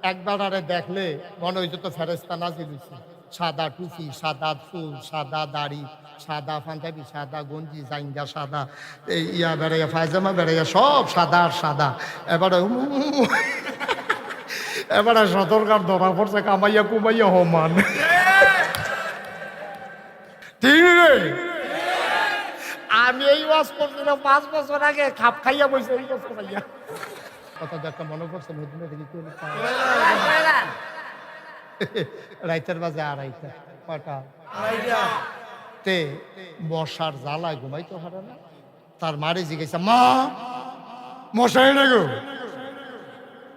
একবার আরে দেখলে মনে হইতো তো ফেরেশতা নাজিল হইছে। সাদা টুপি, সাদা চুল, সাদা দাড়ি, সাদা পাঞ্জাবি, সাদা গঞ্জি, জাইঙ্গা সাদা, এই ইয়া বেড়াইয়া পায়জামা বেড়াইয়া সব সাদা আর সাদা। এবারে এবারে সতর্কার ধরা পড়ছে কামাইয়া কুমাইয়া হমান। ঠিক রে? আমি এই ওয়াজ করছিলাম 5 বছর আগে, খাপ খাইয়া বসে এই বছর খাইয়া কথা একটা মনে পড়ছে। মদিনা থেকে কি হলো? রাইতের বাজে 2:30। কয়টা? 2:30। তে মশার জ্বালায় ঘুমাইতে পারে না। তার মারে জিজ্ঞাসা, মা মশাই না গো?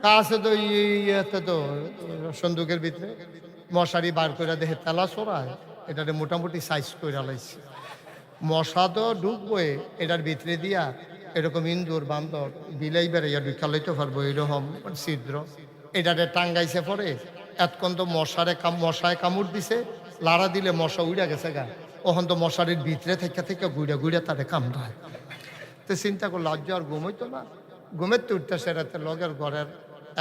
কাছে তো ইয়েতে তো সন্দুকের ভিতরে মশারি বার করে দেখে তেলা চড়ায়, এটারে মোটামুটি সাইজ করে লাইছে। মশা তো ঢুকবই এটার ভিতরে দিয়া, এরকম ইন্দুর বান্দর বিলাই বেড়াইয়া ঢুকা লইতে পারবো এরকম ছিদ্র। এটারে টাঙ্গাইছে পরে এতক্ষণ তো মশায় কামড় দিছে, লাড়া দিলে মশা উড়া গেছে গা, ওখান তো মশারির ভিতরে থেকে থেকে ঘুরে ঘুরে তারে কামড়ায়। তো চিন্তা করলো আজ আর ঘুমাইতো না, ঘুমের তো উঠতেছে রাতে লগের ঘরের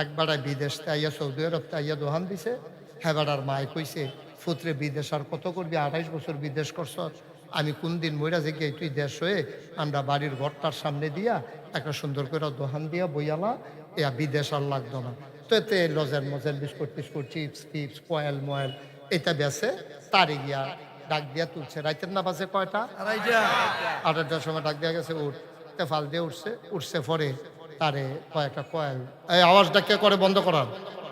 একবারে বিদেশ আইয়া সৌদি আরব আইয়া দোহান দিছে। হেবাড়ার মায় কইছে, ফুতরে বিদেশ আর কত করবি, 28 বছর বিদেশ করছ, আমি কোন দিন মইরা যে গিয়ে তুই দেশ হয়ে আমরা বাড়ির ঘরটার সামনে দিয়া একটা সুন্দর করে দোহান দিয়া বইয়ালা, এ বিদেশ আর লাগতো না। তো এতে লজের মজের বিস্কুট টিস্কুট, চিপস টিপস, কয়েল ময়েল এটা বেছে তারে গিয়া ডাক দিয়া তুলছে। রাইতের না বাজে কয়টা? 2:30টার সময় ডাক দিয়া গেছে, উঠ। তেফাল দিয়ে উঠছে পরে তারে কয়েকটা কয়েল, এই আওয়াজটা কে করে বন্ধ করার,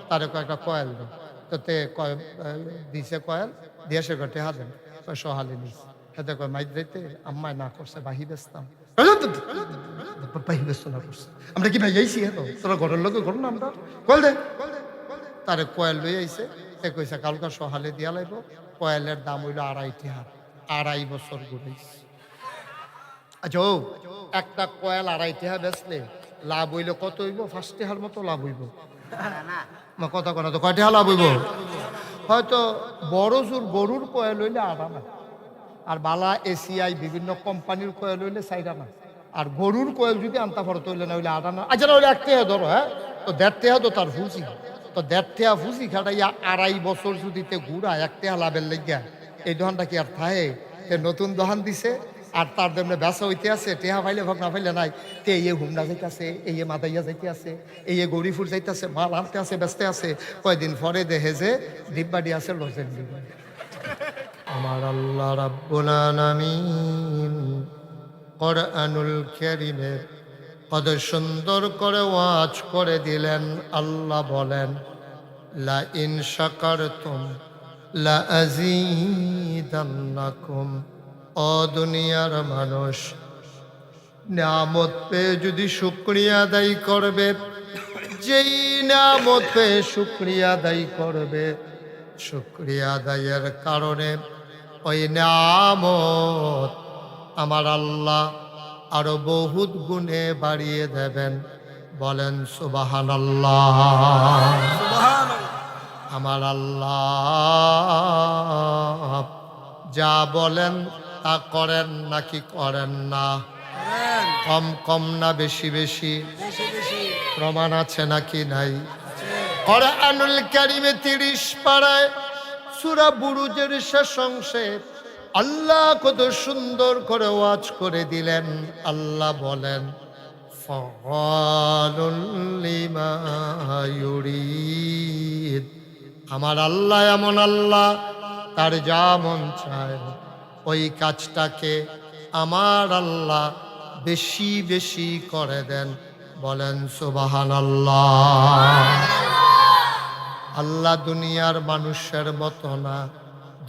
তারে কয়েকটা কয়েল দাও। তোতে দিছে কয়েল দিয়ে সে ঘটে হাতেন সহালে নিছে। এতে কয় মাইক দিতে আম্মায় না করছে বাহি বেচতাম, বাহি বেচতো না করছে। আমরা কি ভাই যাইছি এত তোরা ঘরের লোকে ঘর না আমরা কল দে। তারে কয়েল লই আইছে, এ কইছে কালকা সহালে দিয়া লাইব। কয়েলের দাম হইল 2.5 টাকা। 2.5 বছর ঘুরাইছে। আচ্ছা ও একটা কয়েল 2.5 টাকা বেচলে লাভ হইলে কত হইব? 5 টাকার মতো লাভ হইব। কথা কথা তো কয় টাকা লাভ হইব? হয়তো বড় জোর গরুর কয়েল হইলে 8 আনা, আর বালা এসিআই বিভিন্ন কোম্পানির কয়েল হইলে 4 আনা, আর গরুর কয়েল যদি আনতা পারো হইলে না হইলে 8 আনা। আচ্ছা না হইলে 1 টাকা ধরো, হ্যাঁ তো 1.5 টাকা তো তার ফুসি, তো 1.5 টাকা ফুসি খাটাইয়া 2.5 বছর যদি তে ঘুরা 1 টাকা লাভের লেগা, এই দোকানটা কি আর থাহে? নতুন দোকান দিছে আর তার জন্য ব্যবসা হইতে আছে, টেহা পাইলে ভাগ না পাইলে নাই। তে এই হুমনা যাইতে আছে, এই মাদাইয়া যাইতে আছে, এই গৌরীপুর যাইতে আছে, মাল আনতে আছে, ব্যস্ত আছে। কয়দিন পরে দেখে যে ডিব্বাডি আছে লজেন ডিব্বা। আমার আল্লাহ রাব্বুল আলামিন কোরআনুল কারীমে কত সুন্দর করে ওয়াজ করে দিলেন। আল্লাহ বলেন, লা ইন শাকারতুম লা আযীদান্নাকুম। ও দুনিয়ার মানুষ, নিয়ামত পেয়ে যদি শুকরিয়া আদায় করবে, যেই নিয়ামত পেয়ে শুকরিয়া আদায় করবে, শুকরিয়া আদায়ের কারণে ওই নিয়ামত আমার আল্লাহ আরো বহুত গুণে বাড়িয়ে দেবেন। বলেন সুবহানাল্লাহ। আমার আল্লাহ যা বলেন তা করেন নাকি করেন না? কম কম না বেশি বেশি? প্রমাণ আছে নাকি নাই? কোরআনুল কারীমে 30 পারায় সূরা বুরুজের শেষ অংশে আল্লাহ কত সুন্দর করে ওয়াজ করে দিলেন। আল্লাহ বলেন, ফাআলুল লিমা ইউরিদ। আমার আল্লাহ এমন আল্লাহ, তার যা মন চায় ওই কাজটাকে আমার আল্লাহ বেশি বেশি করে দেন। বলেন সুবহানাল্লাহ। আল্লাহ দুনিয়ার মানুষের মতো না।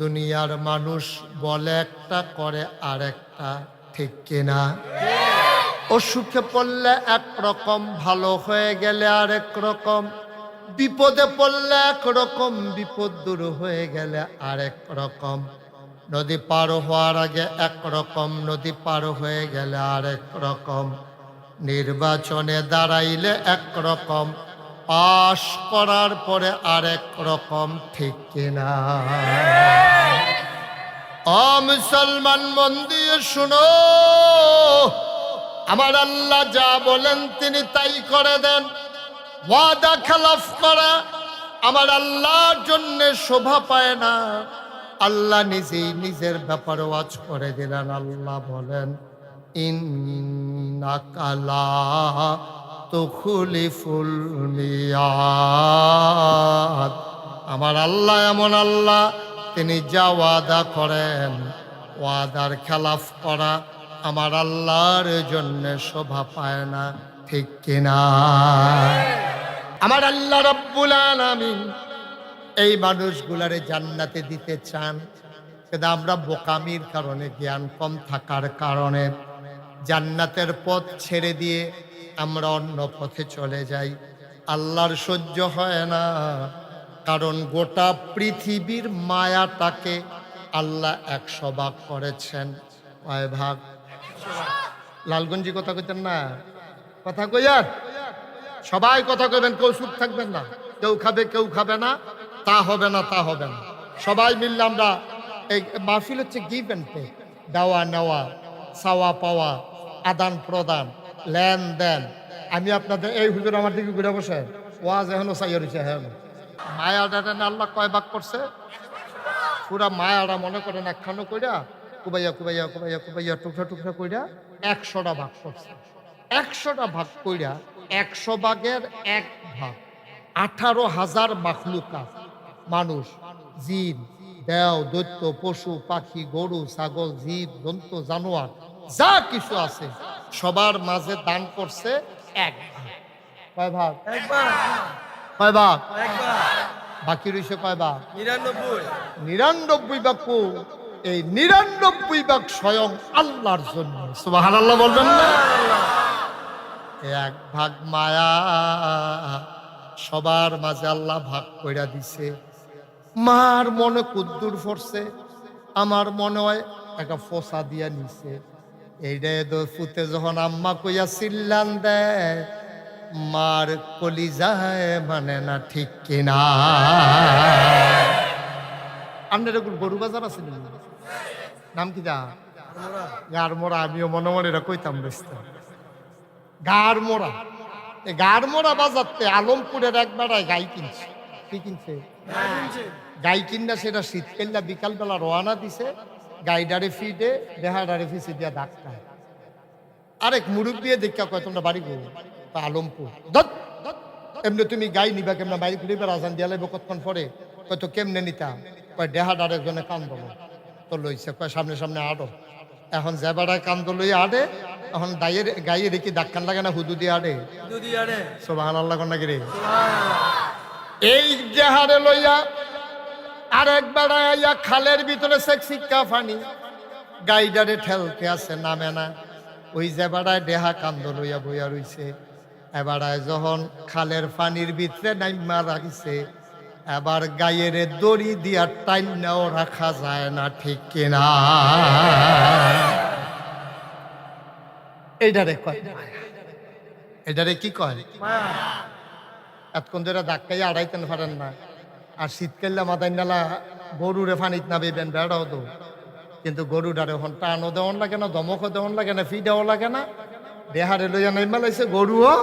দুনিয়ার মানুষ বলে একটা করে আরেকটা, ঠিক কিনা? অসুখে পড়লে একরকম, ভালো হয়ে গেলে আরেক রকম, বিপদে পড়লে একরকম, বিপদ দূর হয়ে গেলে আরেক রকম। নদী পার হওয়ার আগে একরকম, নদী পার হয়ে গেলে আরেক রকম। নির্বাচনে দাঁড়াইলে একরকম, পাশ করার পরে আরেক রকম, ঠিক কিনা? ও মুসলমান, মন দিয়ে শুনো, আমার আল্লাহ যা বলেন তিনি তাই করে দেন। ওয়াদা খেলাফ করা আমার আল্লাহর জন্য শোভা পায় না। আল্লাহ নিজেই নিজের ব্যাপারে ওয়াজ করে দিলেন। আল্লাহ বলেন, ইন্নাকা লা তুখলিফুল মিয়াদ। আমার আল্লাহ এমন আল্লাহ, তিনি যা ওয়াদা করেন, ওয়াদার খেলাফ করা আমার আল্লাহর জন্য শোভা পায় না। ঠিক কিনা? আমার আল্লাহ রাব্বুল আলামিন এই মানুষগুলারে জান্নাতে দিতে চান, কিন্তু আমরা বোকামির কারণে, জ্ঞান কম থাকার কারণে জান্নাতের পথ ছেড়ে দিয়ে আমরা অন্য পথে চলে যাই। আল্লাহর সহ্য হয় না, কারণ গোটা পৃথিবীর মায়াটাকে আল্লাহ 100 ভাগ করেছেন। কয় ভাগ? লালগঞ্জি কথা কইতেন না? কথা কইয়ার সবাই কথা কইবেন, কেউ চুপ থাকবেন না। কেউ খাবে কেউ খাবে না, তা হবে না, তা হবে না। সবাই মিললে আমরা এই মাহফিল হচ্ছে গিভ অ্যান্ড টেক, দেওয়া নেওয়া, চাওয়া পাওয়া, আদান প্রদান, লেনদেন। আমি আপনাদের এই হুজুর আমার দিকে ঘুরে বসে ওয়াজ এখনো চাইয়া রয়েছে। হ্যাঁ, মায়াটা আল্লাহ কয় ভাগ করছে? পুরা মায়াটা মনে করেন একখানো কইরা কুবাইয়া কুবাইয়া কুবাইয়া কুবাইয়া টুকরা টুকরা কইরা 100টা ভাগ করছে। 100টা ভাগ কইরা 100 ভাগের 1 ভাগ 18,000 মাখলুকাত, মানুষ, জিন, দেও, দৈত্য, পশু পাখি, গরু ছাগল, জীব জন্তু, জানোয়ার যা কিছু আছে সবার মাঝে দান করছে 1 ভাগ। কয় ভাগ? 1 ভাগ। কয় ভাগ? 1 ভাগ। বাকি রইছে কয় ভাগ? 99। 99 ভাগ। এই 99 ভাগ স্বয়ং আল্লাহর জন্য। সুবহানাল্লাহ বলবেন না? 1 ভাগ মায়া সবার মাঝে আল্লাহ ভাগ কইরা দিছে। মার মনে কুদ্দুর পড়ছে, আমার মনে হয় একটা ফোসা দিয়া নিছে। এইটাই তো ফুতে যখন আম্মা কইয়া চিল্লান দেয়, মার কলিজায় মানে না। ঠিক কিনা? আপনার গরু বাজার আছে নাম কি? গার মোড়া। আমিও মনে মনে এটা কইতাম বুঝতাম। গার মোড়া, এই গার মোড়া বাজারতে আলমপুরের এক বেড়ায় গাই কিনছে। কি কিনছে? গাই কিনা সেটা শীতকাল্লা বিকালবেলা রওনা দিছে। গাইডারে ফিডে দেহাডারে ফিসে দিয়া ডাক্তার। আরেক মুরব্বী দেখা কয়, তোমরা বাড়ি গো? আলমপুর। এমনি তুমি গাই নিবা কেমন? বাড়ি ঘুরে রাজান দিয়া লাগবে কতক্ষণ পরে। কয় তো কেমনে নিতাম? কয় দেহাডারে একজনে কান্দ তো লইছে। কয় সামনে সামনে আড়ো। এখন যে বেড়ায় কান্দ লই আড়ে, এখন গাইয়ে দেখি ডাক্কান লাগে না, হুদু দিয়ে আড়ে। সুবহানাল্লাহ কন্যা গিরে। এই দেহারে লইয়া আরেক বেড়াইয়া খালের ভিতরে শিক্ষা ফানি গাইডারে ঠেলতে আছে, নামে না। ওই যে বেড়ায় দেহা কান্দ লইয়া বইয়া রইছে। এবারায় যখন খালের পানির ভিতরে নাইমা রাখিছে, এবার গায়ের দড়ি দিয়া টাইনাও রাখা যায় না। ঠিক কিনা? এইটারে কয়, এটারে কি কয়? এতক্ষণ ধরে ধাক্কাইয়া আড়াইতেন পারেন না। আর শীতকালে মাথায় নালা গরুরে ফানিত নাবিবেন বেড়াও তো, কিন্তু গরুটারে এখন টানও দেওয়ান লাগে না, দমকও দেওয়ান লাগে না, ফিডাও লাগে না। দেহারে লইয়া নাইমা লাইছে গরুও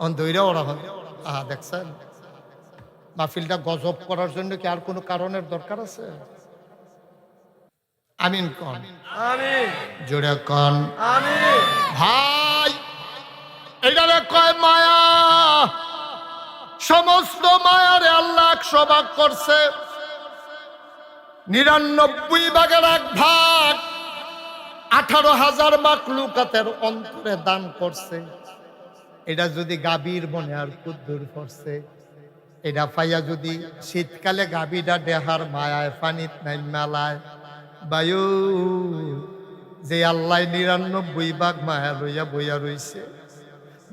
অন দইরা ওরা হয়। আহা, দেখছেন? মাহফিলটা গজব করার জন্য কি আর কোনো কারণের দরকার আছে? আমিন কন। আমিন। জোরে কন। আমিন। ভাই, এটারে কয় মায়া। সমস্ত মায়ারে আল্লাহ 100 ভাগ করছে। 99 ভাগের 1 ভাগ 18,000 মাখলুকাতের অন্তরে দান করছে। এটা যদি গাভীর মনে আর কুদ্দুর করছে, এটা পাইয়া যদি শীতকালে গাভীটা দেহার মায়ায় পানিত নাই মেলায়, বায়ু যে আল্লাহ 99 ভাগ মায়া লইয়া বইয়া রইছে,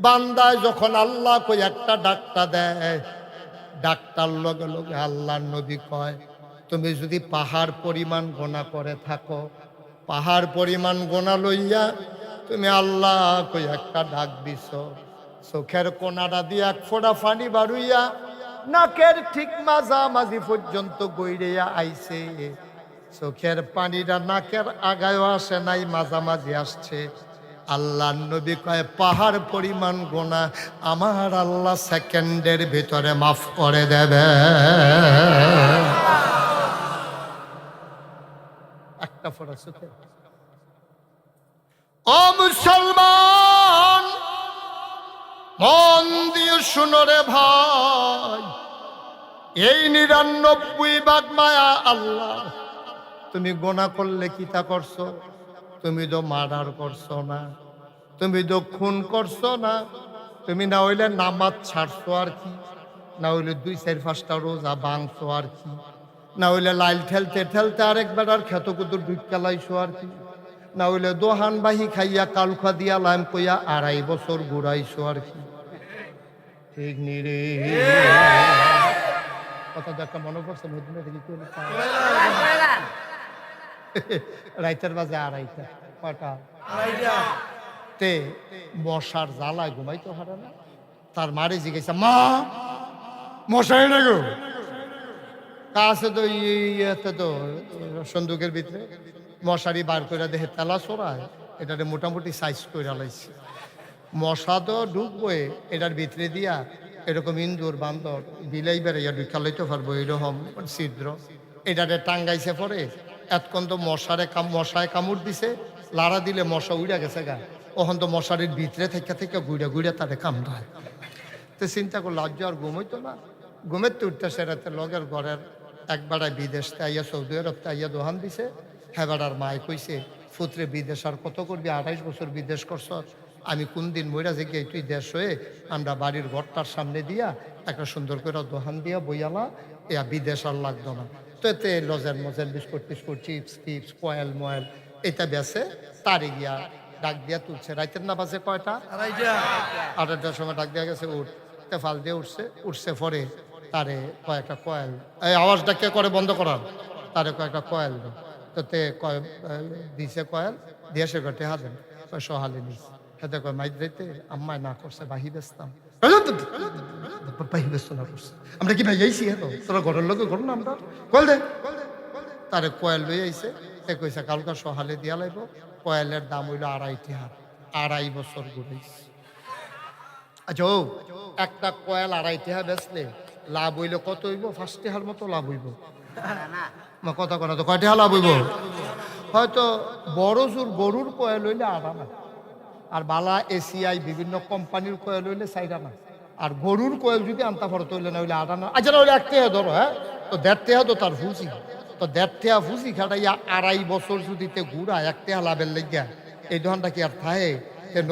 বান্দায় যখন আল্লাহ কই একটা ডাকটা দেয়, ডাকটার লগে লগে আল্লাহর নবী কয়, তুমি যদি পাহাড় পরিমাণ গোনা করে থাকো, পাহাড় পরিমাণ গোনা লইয়া তুমি আল্লাহ কই একটা ডাক দিছ, চোখের কোনাটা দিয়ে 1 ফোঁটা পানি বাড়ুইয়া নাকের ঠিক মাঝামাঝি পর্যন্ত গইড়িয়া আইছে। চোখের পানিটা নাকের আগায়ও আসে নাই, মাঝামাঝি আসছে। আল্লাহ নবী কয় পাহাড় পরিমাণ গুনাহ আমার আল্লাহ সেকেন্ডের ভিতরে মাফ করে দেবে। একটা ফোড়া চোখে। ও মুসলমান, মন দিয়ে শুনো রে ভাই, এই ৯৯ মায়া আল্লাহ। তুমি গোনা করলে কি তা করছো? তুমি তো মার্ডার করছো না, তুমি তো খুন করছো না, তুমি না হইলে নামাজ ছাড়ছো আর কি, না হইলে ২-৪-৫টা রোজা ভাঙছো আর কি, না হইলে লাইল ঠেলতে ঠেলতে আরেকবার আর খেত কুতুর ঢুকালাইছো আর কি, না হইলে দোহান বাহি খাইয়া কালখা দিয়া লাইম কইয়া ২.৫ বছর ঘুরাইছো আর কি। ঠিক নি রে? কথা একটা মনে পড়ছে মদিনা থেকে কি হলো? রাইতের বাজে ২.৫টা। কয়টা? ২.৫টা। তে মশার জ্বালায় ঘুমাইতে পারে না। তার মারে জিজ্ঞাসা, মা মশাই না গো? কাছে তো ইয়েতে তো সন্দুকের ভিতরে মশারি বার করে দেখে তেলা চড়ায়, এটাতে মোটামুটি সাইজ করে লাইছে। মশা তো ঢুকবো এটার ভিতরে দিয়া, এরকম ইন্দুর বান্দর বিলাই বেড়াইয়া ঢুকা লইতে পারবো এরকম ছিদ্র, এটাতে টাঙ্গাইছে পরে। এতক্ষণ তো মশায় কামড় দিছে, লাড়া দিলে মশা উড়া গেছে গা, ওখান তো মশারির ভিতরে থেকে থেকে ঘুরে ঘুরে তাদের কামড় হয়। তো চিন্তা করলো আজ আর ঘুমাইতো না, ঘুমের তো উঠতেছে রাতে লগের ঘরের একবারায় বিদেশ আইয়া সৌদি আরব আইয়া দোহান দিছে। হ্যাঁ বেড়ার মায় কইছে, ফুতরে বিদেশ আর কত করবি, ২৮ বছর বিদেশ করছ, আমি কোন দিন মইরা যে গিয়ে তুই দেশ হয়ে আমরা বাড়ির ঘরটার সামনে দিয়া একটা সুন্দর করে দোহান দিয়া বইয়ালা, এ বিদেশ আর লাগতো না। তো এতে লজের মজের বিস্কুট টিস্কুট চিপস টিপস কয়েল ময়েল এটা বেছে তারে গিয়া ডাক দিয়া তুলছে। রাইতের না বাজে কয়টা? ২.৫টার সময় ডাক দিয়া গেছে, উঠ। তেফাল দিয়ে উঠছে পরে তারে কয়েকটা কয়েল, এই আওয়াজটা কে করে বন্ধ করার, তারে কয়েকটা কয়েল তোতে দিছে, কয়েল দিয়ে সে ঘটে হাজেন সহালে নিস। সাথে কয় মাইক যাইতে আম্মায় না করছে বাহি বেচতাম, বাহি বেচত না করছে, আমরা কি ভাই যাইছি হ্যাঁ তোরা ঘরের লোকে ঘর না আমরা কয়েল দে। তারে কয়েল লই আইছে, সে কইছে কালকা সহালে দিয়া লাইব। কয়েলের দাম হইল ২.৫ টাকা, ২.৫ বছর ঘুরাইছে। আচ্ছা ও একটা কয়েল ২.৫ টাকা বেচলে লাভ হইলে কত হইব? ৫ টাকার মতো লাভ হইব। কথা কথা তো কয় টাকা লাভ হইব? হয়তো বড় জোর গরুর কয়েল হইলে ৮ আনা, আর বালা এসিআই বিভিন্ন কোম্পানির কয়েল হইলে ৪ আনা, আর গরুর কয়েল যদি আনতা ফরত হইলে না হইলে ৮ আনা। আচ্ছা না হইলে ১ টাকা ধরো, হ্যাঁ তো ১.৫ টাকা তো তার ফুসি, তো ১.৫ টাকা ফুসি খাটাইয়া ২.৫ বছর যদি তে ঘুরা ১ টাকা লাভের লেগিয়া, এই দোকানটা কি আর থাহে?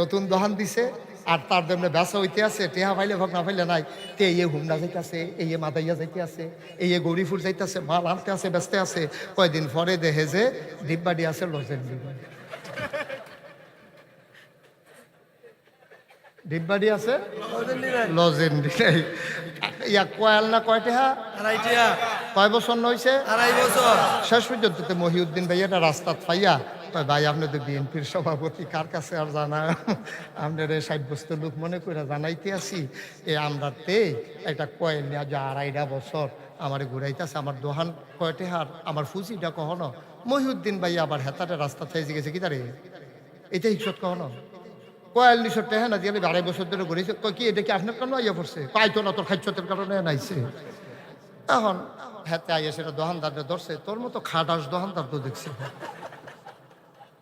নতুন দোকান দিছে আর তার জন্য ব্যবসা হইতে আছে, টেহা পাইলে ভোগ না পাইলে নাই। তে এই হুমনা যাইতে আছে, এই মাদাইয়া যাইতে আছে, এই গৌরীপুর যাইতে আছে, মাল আনতে আছে, ব্যস্ত আছে। কয়দিন পরে দেখে যে ডিব্বাডি আছে লজেন ডিব্বাডি আছে লজেন ইয়া কয়াল না কয় টাকা? ২.৫ টাকা। কয় বছর নইছে? ২.৫ বছর। শেষ পর্যন্ত মহিউদ্দিন ভাই এটা রাস্তাত পাইয়া ভাই আপনি তো বিএনপির সভাপতি, কার কাছে আর জানা, আপনার ৬০ বছর লোক মনে করে জানাইতে আসি, আমরা তে একটা কয়েল নিয়ে যে ২.৫ বছর আমার ঘুরাইতেছে, আমার দোহান কয়টে হার, আমার ফুসিটা কখনো। মহিউদ্দিন ভাই আবার হেতাটা রাস্তা থেকে গেছে কি তারে এটা হিসত কখনো কয়েল নিশোর টেহা না দিয়ে ২.৫ বছর ধরে ঘুরেছে। কি এটা কি আপনার কেন আইয়া পড়ছে? পাইতো না তোর খাদ্যতের কারণে নাইছে। এখন হেতে আইয়া সেটা দোকানদারটা ধরছে, তোর মতো খাটাস দোকানদার তো দেখছে।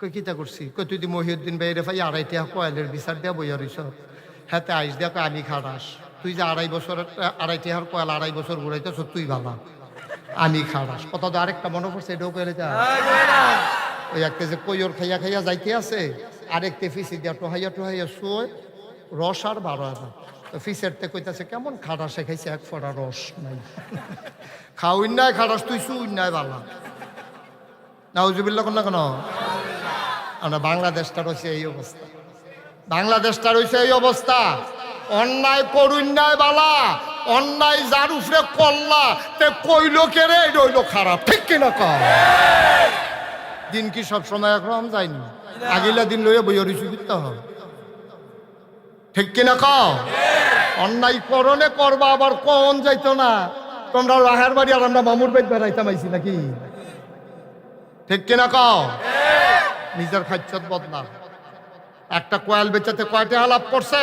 কই কিতা করছি? কই তুই মহিউদ্দিন ভাই রে ভাই ২.৫ টাকা কয়েলের বিচার দিয়া বইয়া রইছ। হাতে আইস দিয়া কয় আমি খাটাস, তুই যে ২.৫ বছরের ২.৫ টাকার কয়েল ২.৫ বছর ঘুরাইতেছ তুই ভাবা, আমি খাটাস। কথা তো আরেকটা মনে পড়ছে, এটাও কইলে যা ওই একটা যে কইর খাইয়া খাইয়া যাইতে আছে, আরেকতে ফিসি দিয়া টোহাইয়া টোহাইয়া শোয় রস আর ১২ তো ফিসেরতে কইতাছে কেমন খাটাসে খাইছে, এক ফোঁটা রস নাই। খাওয়াই নাই খাটাস, তুই শুই নাই বালা নাউজুবিল্লাহ না কেন? আমরা বাংলাদেশটা রয়েছে এই অবস্থা, বাংলাদেশটা রয়েছে এই অবস্থা। অন্যায় করুন নাই বালা, অন্যায় যার উপরে করলা তে কইল কে রে, এটা হইলো খারাপ, ঠিক কিনা কর? দিন কি সব সময় একরকম যায়নি, আগিলা দিন লইয়া বইয়া রইছি করতে হবে, ঠিক কিনা কও? অন্যায় করণে করবা আবার কোন যাইতো না, তোমরা রাহের বাড়ি আর আমরা মামুর বাড়ি বেড়াইতাম আইছি নাকি, ঠিক কিনা কও? নিজের খাচ্ছত বদনাম। একটা কোয়েল বেচাতে কয়টা লাভ করছে?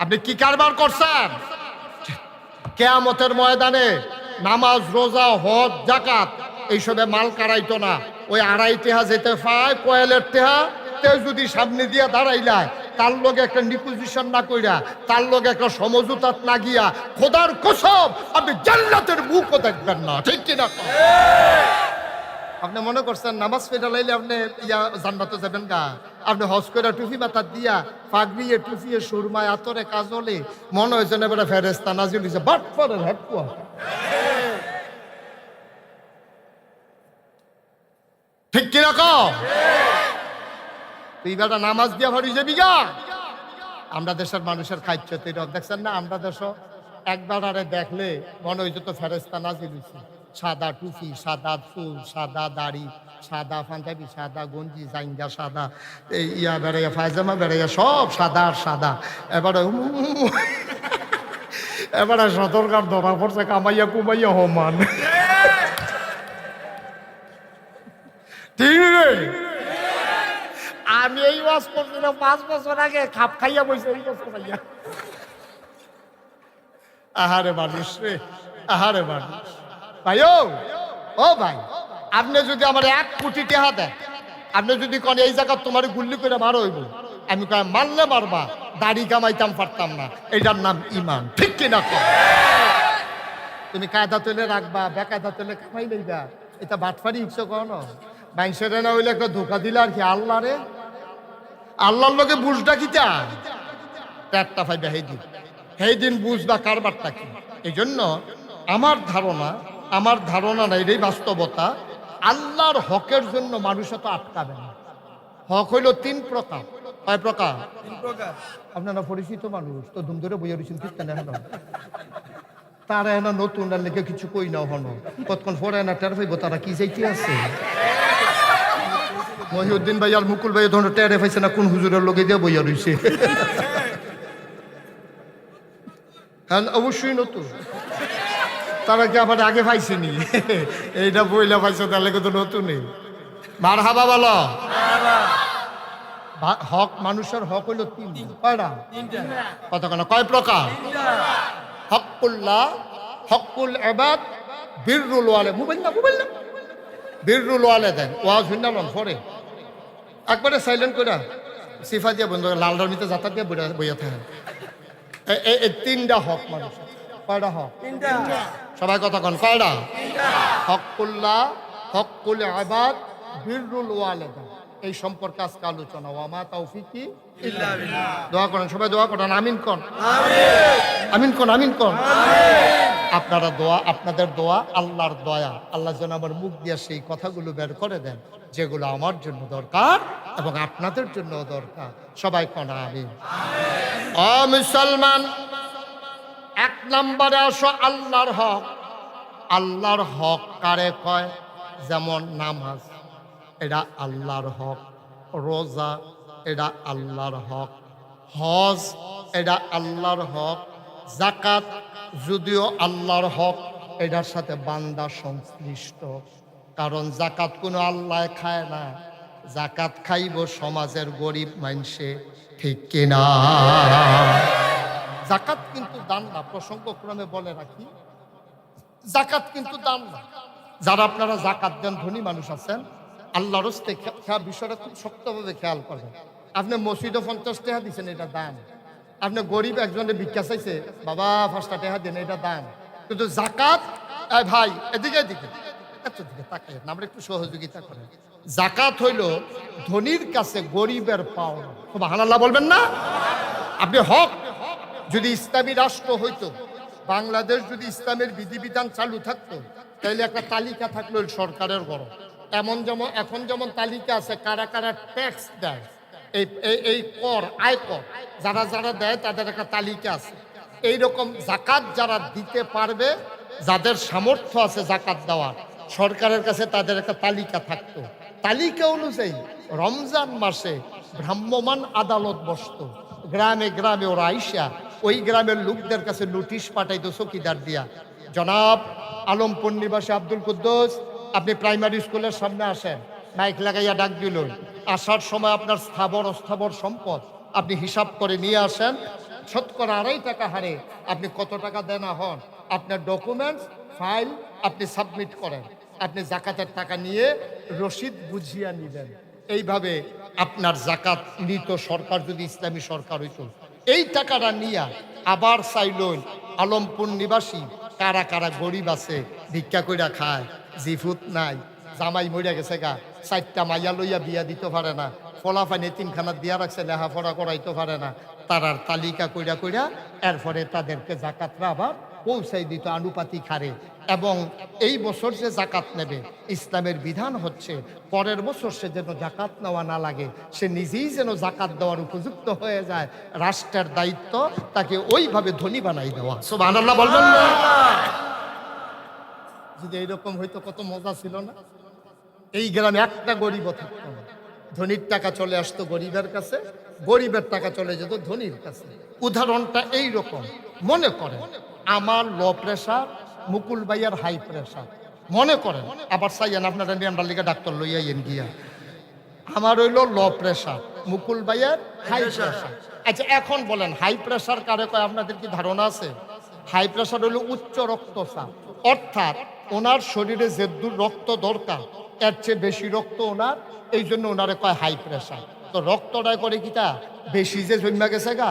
আপনি কি কারবার করছেন? কিয়ামতের ময়দানে নামাজ, রোজা, হজ, যাকাত এইসবে মাল কারাইতো না। ওই 2.5 টেহা যেতে পায় কোয়েলের টেহা, তে যদি সামনে দিয়ে দাঁড়াইলায় তার লগে একটা নিপোজিশন না কইরা, তার লগে একটা সমঝোতাত না গিয়া, খোদার কসম আপনি জান্নাতের মুখও দেখবেন না। ঠিক কিনা? আপনি মনে করছেন নামাজ পড়া লাইলে আপনি জান্নাতে যাবেন গা? আপনি হজ করে টুপি মাথা দিয়া, পাগড়িয়ে টুপিয়ে, সুরমায় আতরে কাজলে মনে হয়েছে না বেটা ফেরেস্তা নাজিল হয়েছে বাট পরের হেডকুয়া। ঠিক কিরকম? তুই বেটা নামাজ দিয়া ভারি যাবি গা। আমরা দেশের মানুষের খাইচ্ছ তুই দেখছেন না? আমরা দেশ একবার আরে দেখলে মনে হয়েছে তো ফেরেস্তা নাজিল হয়েছে। সাদা টুপি, সাদা চুল, সাদা দাড়ি, সাদা পাঞ্জাবি, সাদা গঞ্জি, জাইঙ্গা সাদা, এই বেড়াইয়া পায়জামা বেড়াইয়া সব সাদা আর সাদা। এবারে সতর্কার ধরা পড়ছে কামাইয়া কুমাইয়া হমান। ঠিক রে? আমি এই ওয়াজ করছিলাম 5 বছর আগে, খাপ খাইয়া বসে এই বছর খাইয়া। আহারে মানুষ রে, আহারে মানুষ। ভাই ও ভাই, আপনি যদি আমার 1 কোটি টাকা দেন, আপনি যদি কোন এই জায়গা তোমার গুল্লি করে মারো হইব, আমি কয় মারলে মারবা, দাড়ি কামাইতাম পারতাম না। এটার নাম ইমান। ঠিক কিনা? তুমি কায়দা তুলে রাখবা, বেকায়দা তুলে কামাই লইবা, এটা বাটফারি ইচ্ছা কখনো বাইশের না হইলে একটা ধোকা দিলে আর কি। আল্লাহ রে, আল্লাহর লোকে বুঝটা কিতা একটা ফাইবা সেই দিন বুঝবা কারবারটা কি। এই জন্য আমার ধারণা না, এটাই বাস্তবতা। আল্লাহর হকের জন্য মানুষ তো আটকাবে না। হক হইল 3 প্রকার। কয় প্রকার? 3 প্রকার। আপনারা পরিচিত মানুষ তো, ধুম ধরে বইয়া রয়েছেন খ্রিস্টান এখন তারা এনা নতুন আর লেগে কিছু কই না হন, কতক্ষণ পরে না টের পাইব তারা কি চাইতে আছে। মহিউদ্দিন ভাই আর মুকুল ভাই ধরনের টেরে পাইছে না কোন হুজুরের লোকে দিয়ে বইয়া রয়েছে। হ্যাঁ অবশ্যই নতুন। তারা কি আবার আগে পাইছেনি? এইটা বইলা পাইছে তাহলে কিন্তু নতুনই। মারহাবা বলো। হক, মানুষের হক হইল 3। কয়টা? 3টা। কতক্ষণ? কয় প্রকার? হকুল্লাহ, হকুল ইবাদ, বিররুল ওয়ালিদাইন। মোবাইল না বিররুল ওয়ালিদাইন ওয়াজ হইনা লন পরে একবারে সাইলেন্ট কইরা সিফা দিয়া বন্ধ, লালডার ভিতরে যাতা দিয়ে বইয়া থাকে। এই 3টা হক মানুষ। কয়টা হক? 3টা। সবাই কথা কন, কয়টা? 3টা। হকুল্লাহ, হকুল ইবাদ, বিররুল ওয়ালিদাইন। এই সম্পর্কে আজকে আলোচনা। ওয়ামা তাওফিকি ইল্লা বিল্লাহ। দোয়া করেন, সবাই দোয়া করেন। আমিন কোন, আমিন কোন, আমিন কোন। আপনারা দোয়া, আপনাদের দোয়া আল্লাহর দয়া। আল্লাহ যেন আমার মুখ দিয়ে সেই কথাগুলো বের করে দেন যেগুলো আমার জন্য দরকার এবং আপনাদের জন্য দরকার। সবাই কোন আমিন। ও মুসলমান, 1 নম্বরে আসো আল্লাহর হক। আল্লাহর হক কারে কয়? যেমন নামাজ, এটা আল্লাহর হক। রোজা, এটা আল্লাহর হক। হজ, এটা আল্লাহর হক। যাকাত যদিও আল্লাহর হক, এটার সাথে বান্দা সংশ্লিষ্ট। কারণ যাকাত কোনো আল্লাহ খায় না, যাকাত খাইব সমাজের গরিব মানুষে। ঠিক কিনা? যাকাত কিন্তু দান না। প্রসঙ্গক্রমে বলে রাখি, যাকাত কিন্তু দান না। যারা আপনারা যাকাত দেন, ধনী মানুষ আছেন, আল্লাহর হস্তে বিষয়টা খুব শক্তভাবে খেয়াল করবেন। আপনি মসজিদে 50 টাকা দিচ্ছেন, এটা দান। আপনি গরিব একজনের ভিক্ষা চাইছে, বাবা 5 টাকা দেন, এটা দান। কিন্তু যাকাত, ভাই এদিকে এত দিকে তাকাই না, আমরা একটু সহযোগিতা করেন। যাকাত হইল ধনীর কাছে গরিবের পাওনা। সুবহানাল্লাহ বলবেন না? আপনি হক, যদি ইসলামী রাষ্ট্র হইতো, বাংলাদেশ যদি ইসলামের বিধিবিধান চালু থাকতো, তাহলে একটা তালিকা থাকলো সরকারের বড়। এখন যেমন তালিকা আছে কারা কারা ট্যাক্স দেয়, এই কর, আয়কর যারা দেয় তাদের একটা তালিকা আছে। এইরকম যাকাত যারা দিতে পারবে, যাদের সামর্থ্য আছে যাকাত দেওয়ার, সরকারের কাছে তাদের একটা তালিকা থাকতো। তালিকা অনুযায়ী রমজান মাসে ভ্রাম্যমাণ আদালত বসতো। গ্রামে গ্রামে ওরা আইসা ওই গ্রামের লোকদের কাছে নোটিশ পাঠাইতো চৌকিদার দিয়া, জনাব আলমপুর নিবাসী আব্দুল কুদ্দুস, আপনি প্রাইমারি স্কুলের সামনে আসেন। মাইক লাগাইয়া ডাক দিল, আসার সময় আপনার স্থাবর অস্থাবর সম্পদ আপনি হিসাব করে নিয়ে আসেন। শতকরা 2.5 টাকা হারে আপনি কত টাকা দেনা হন, আপনার ডকুমেন্টস ফাইল আপনি সাবমিট করেন। আপনি জাকাতের টাকা নিয়ে রসিদ বুঝিয়ে নেবেন। এইভাবে আপনার জাকাত নিত সরকার যদি ইসলামী সরকার হইত, এই টাকাটা নিয়ে আবার চাইলই আলমপুর নিবাসী কারা কারা গরিব আছে, ভিক্ষা কইরা খায়, জিফুত নাই, জামাই মরিয়া গেছে গা, 4টা মাইয়া লইয়া বিয়া দিতে পারে না, ফলাফানি 3খানা দিয়া রাখছে, লেখাপড়া করাইতে পারে না, তারার তালিকা কইরা কইরা এরপরে তাদেরকে জাকাতরা আবার পৌঁছাই দিত আনুপাতিক হারে। এবং এই বছর যে জাকাত নেবে, ইসলামের বিধান হচ্ছে পরের বছর সে যেন জাকাত নেওয়া না লাগে, সে নিজেই যেন জাকাত দেওয়ার উপযুক্ত হয়ে যায়। রাষ্ট্রের দায়িত্ব তাকে ওইভাবে ধনী বানাই দেওয়া। সুবহানাল্লাহ বলবেন না? যদি এইরকম হইতো কত মজা ছিল না? এই গ্রামে একটা গরিবও থাকতো না, ধনীর টাকা চলে আসতো গরিবের কাছে, গরিবের টাকা চলে যেত ধনীর কাছে। উদাহরণটা এই রকম, মনে করেন আমার লো প্রেশার, মুকুল ভাইয়ার হাই প্রেশার, মনে করেন, আবার চাইয়েন আপনারা নিয়ে আমরা লিখে ডাক্তার লইয়াইন গিয়া, আমার হইল লো প্রেশার, মুকুল ভাইয়ার হাই প্রেশার। আচ্ছা এখন বলেন হাই প্রেশার কারে কয়? আপনাদের কি ধারণা আছে? হাই প্রেশার হলো উচ্চ রক্তচাপ, অর্থাৎ ওনার শরীরে যে দূর রক্ত দরকার এর চেয়ে বেশি রক্ত ওনার, এই জন্য ওনারে কয় হাই প্রেশার। তো রক্তটা করে কিটা বেশি যে জন্মা গেছে গা,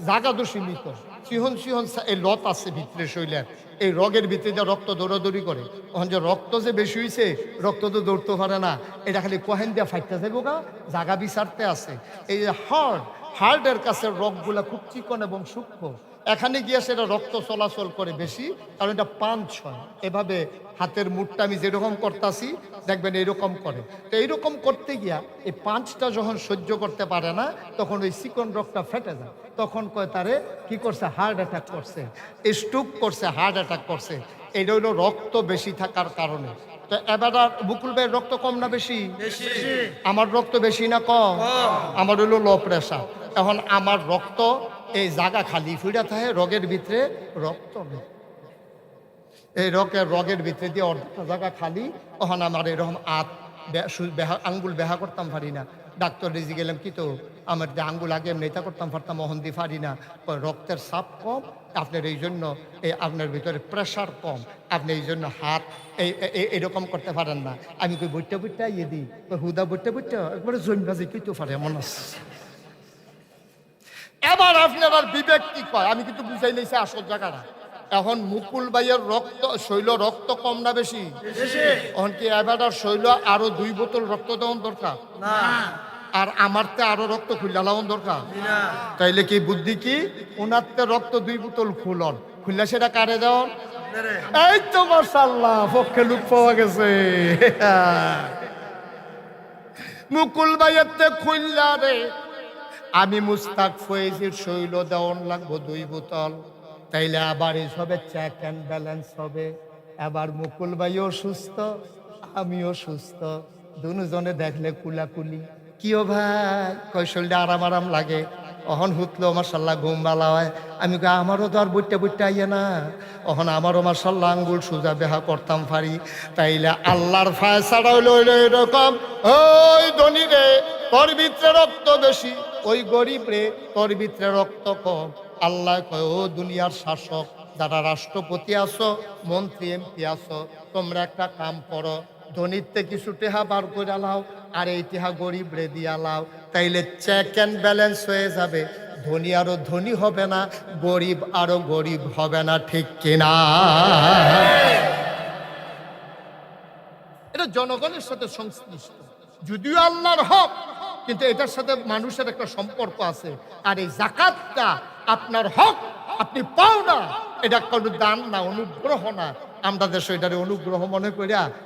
জাগা তো সীমিত, সিহন সিহন এই লত আছে ভিতরে শরীরের, এই রগের ভিতরে যে রক্ত দৌড়াদৌড়ি করে, ওখান যে রক্ত যে বেশি হয়েছে, রক্ত তো দৌড়তে পারে না, এটা খালি কোহেন দিয়ে ফাইটতে যাবো গা, জাগা বিচারতে আছে। এই যে হার্টের কাছে রগগুলা খুব চিকন এবং সূক্ষ্ম, এখানে গিয়ে সেটা রক্ত চলাচল করে বেশি, কারণ এটা পাঞ্চ হয়। এভাবে হাতের মুঠটা আমি যেরকম করতেছি দেখবেন এইরকম করে। তো এইরকম করতে গিয়া এই পাঞ্চটা যখন সহ্য করতে পারে না, তখন ওই চিকন রক্তটা ফেটে যায়, তখন কয় তারে কি করছে, হার্ট অ্যাটাক করছে, স্ট্রোক করছে, হার্ট অ্যাটাক করছে। এটা হইলো রক্ত বেশি থাকার কারণে। তো এবার আর মুকুল ভাইয়ের রক্ত কম না বেশি? আমার রক্ত বেশি না কম? আমার হইলো লো প্রেশার। এখন আমার রক্ত এই জায়গা খালি ফুইরা থাকে, রগের ভিতরে রক্ত নেই, এই রগের ভিতরে দিয়ে অর্ধেকটা জায়গা খালি। ওখানে আমার এরকম আঙ্গুল বেহা করতাম পারি না। ডাক্তার রেজি গেলাম, কি তো আমার যে আঙ্গুল আগে নেতা করতাম পারতাম, ওখান দিয়ে পারি না, রক্তের চাপ কম, আপনার এই জন্য এই আপনার ভিতরে প্রেশার কম, আপনি এই জন্য হাত এরকম করতে পারেন না। আমি কই বইটা বইটা ইয়ে দিই, হুদা বইটা বইটা একবারে জৈনবাজি কিন্তু পারে এমন আছে। এবার আপনার আর বিবেক কি কয়, আমি কিন্তু বুঝাই নিয়েছি আসল জায়গাটা। এখন মুকুল ভাইয়ের রক্ত শৈল রক্ত কম না বেশি? এখন কি এবার শৈল আরো 2 বোতল রক্ত দেওয়ার দরকার? আর আমার তে আরো রক্ত খুললা লাউন দরকার? তাইলে কি বুদ্ধি কি, ওনার তে রক্ত 2 বোতল খুলন, খুললা সেটা কারে দেওয়ান? এই তো মাশাআল্লাহ, পক্ষে লোক পাওয়া গেছে। মুকুল ভাইয়ের তে খুললা রে আমি মুস্তাক ফয়েজির শৈল দেওয়ান লাগবো 2 বোতল, তাইলে আবার এসবে চেক অ্যান্ড ব্যালেন্স হবে। এবার মুকুল ভাইও সুস্থ, আমিও সুস্থ, দুজনে দেখলে কুলাকুলি। কিও ভাই, কয় শরীরটা আরাম আরাম লাগে? অহন হুতলো মাশাল্লাহ ঘুম বালা হয়। আমি কই আমারও তো আর বইটা বইটা আইয়ে না, অহন আমারও মাশাল্লাহ আঙ্গুল সোজা বেহা করতাম পারি। তাইলে আল্লাহর ফায়সালা হইল এরকম, ওই ধনী রে তোর ভিতরে রক্ত বেশি, ওই গরিব রে তোর ভিতরে রক্ত কম। আল্লাহ কয়, ও দুনিয়ার শাসক যারা রাষ্ট্রপতি আছো, মন্ত্রী এমপি আছো, তোমরা একটা কাম করো, ধনীতে কিছু টেহা বার করে লাও, আর এই টেহা গরিব রে দিয়া লাও, তাইলে চেক অ্যান্ড ব্যালেন্স হয়ে যাবে। ধনী আরো ধনী হবে না, গরিব আরো গরিব হবে না, ঠিক কিনা? এটা জনগণের সাথে সংশ্লিষ্ট, যদিও আল্লাহর হক, কিন্তু এটার সাথে মানুষের একটা সম্পর্ক আছে। আর এই যাকাতটা আপনার হক, আপনি পাও না, এটা কোনো দান না, অনুগ্রহ না। আমরা দেশে এটারে অনুগ্রহ মনে করিয়া